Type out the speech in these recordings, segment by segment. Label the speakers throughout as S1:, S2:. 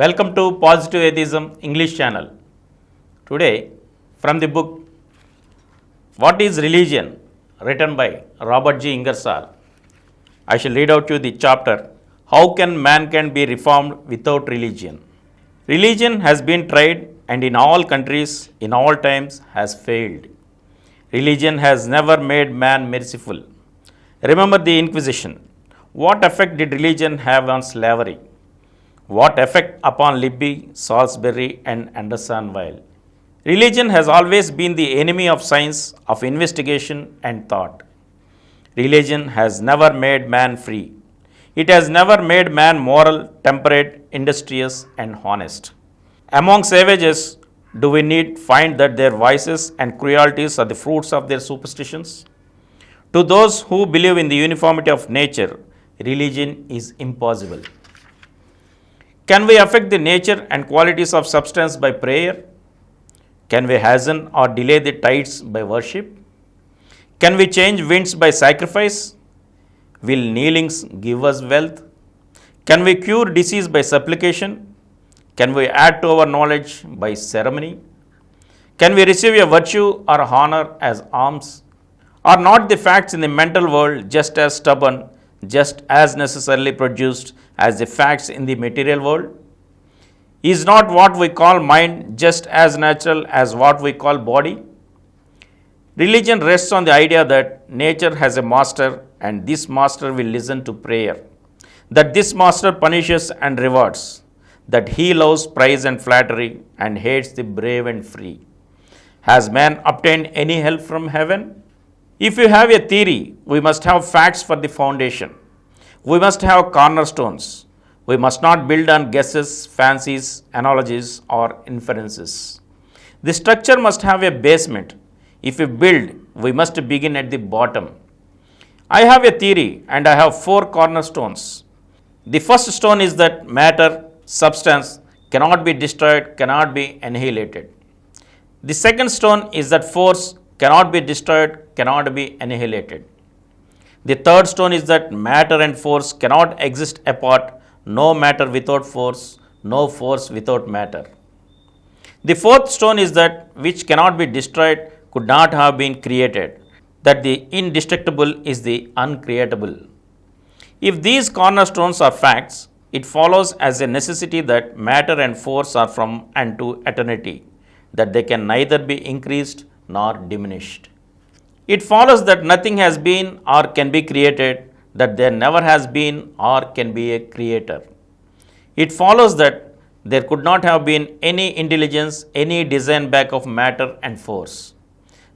S1: Welcome to Positive Atheism English channel. Today, from the book What is Religion, written by Robert G. Ingersoll, I shall read out to you the chapter How Can Mankind Be Reformed Without Religion? Religion has been tried and in all countries, in all times, has failed. Religion has never made man merciful. Remember the Inquisition. What effect did religion have on slavery? What effect upon Libby, Salisbury, and Andersonville? Religion has always been the enemy of science, of investigation and thought. Religion has never made man free. It has never made man moral, temperate, industrious, and honest. Among savages, do we need find that their vices and cruelties are the fruits of their superstitions? To those who believe in the uniformity of nature, religion is impossible. Can we affect the nature and qualities of substance by prayer? Can we hasten or delay the tides by worship? Can we change winds by sacrifice? Will kneelings give us wealth? Can we cure disease by supplication? Can we add to our knowledge by ceremony? Can we receive a virtue or honor as alms? Are not the facts in the mental world just as stubborn, just as necessarily produced as the facts in the material world? Is not what we call mind just as natural as what we call body? Religion rests on the idea that nature has a master and this master will listen to prayer, that this master punishes and rewards, that he loves praise and flattery and hates the brave and free. Has man obtained any help from heaven? If you have a theory, we must have facts for the foundation. We must have cornerstones. We must not build on guesses, fancies, analogies, or inferences. The structure must have a basement. If we build, we must begin at the bottom. I have a theory and I have 4 cornerstones. The first stone is that matter, substance, cannot be destroyed, cannot be annihilated. The second stone is that force cannot be destroyed, cannot be annihilated. The third stone is that matter and force cannot exist apart, no matter without force, no force without matter. The fourth stone is that which cannot be destroyed could not have been created, that the indestructible is the uncreatable. If these cornerstones are facts, it follows as a necessity that matter and force are from and to eternity, that they can neither be increased nor diminished. It follows that nothing has been or can be created, that there never has been or can be a creator. It follows that there could not have been any intelligence, any design back of matter and force.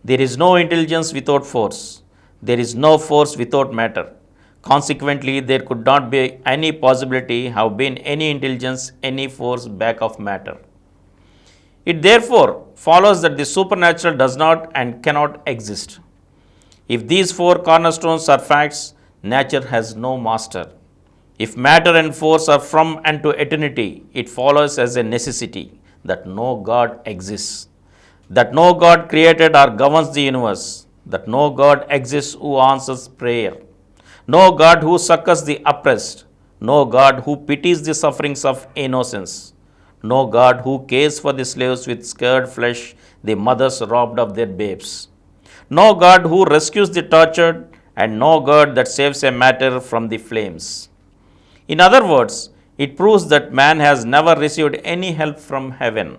S1: There is no intelligence without force. There is no force without matter. Consequently, there could not be any possibility have been any intelligence, any force back of matter. It therefore follows that the supernatural does not and cannot exist. If these 4 cornerstones are facts, nature has no master. If matter and force are from and to eternity, it follows as a necessity that no God exists, that no God created or governs the universe, that no God exists who answers prayer, no God who succors the oppressed, no God who pities the sufferings of innocence, no God who cares for the slaves with scared flesh, the mothers robbed of their babes, no God who rescues the tortured, and no God that saves a matter from the flames. In other words, it proves that man has never received any help from heaven,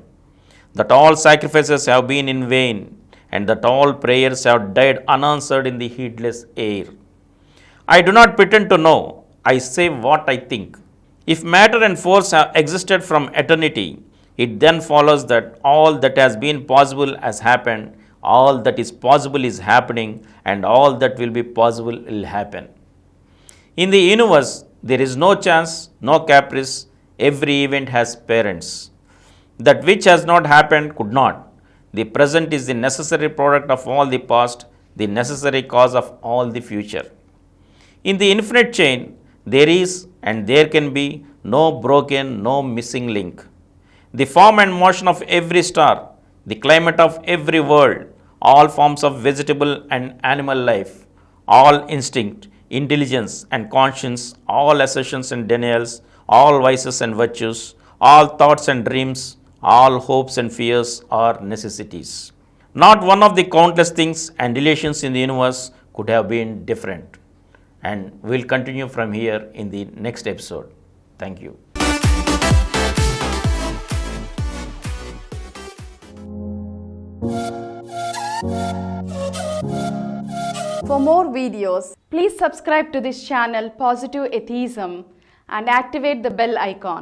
S1: that all sacrifices have been in vain, and that all prayers have died unanswered in the heedless air. I do not pretend to know, I say what I think. If matter and force have existed from eternity, it then follows that all that has been possible has happened, all that is possible is happening, and all that will be possible will happen. In the universe, there is no chance, no caprice, every event has parents. That which has not happened could not. The present is the necessary product of all the past, the necessary cause of all the future. In the infinite chain, there is and there can be no broken, no missing link. The form and motion of every star, the climate of every world, all forms of vegetable and animal life, all instinct, intelligence and conscience, all assertions and denials, all vices and virtues, all thoughts and dreams, all hopes and fears are necessities. Not one of the countless things and relations in the universe could have been different. And we'll continue from here in the next episode. Thank you.
S2: For more videos, please subscribe to this channel Positive Atheism and activate the bell icon.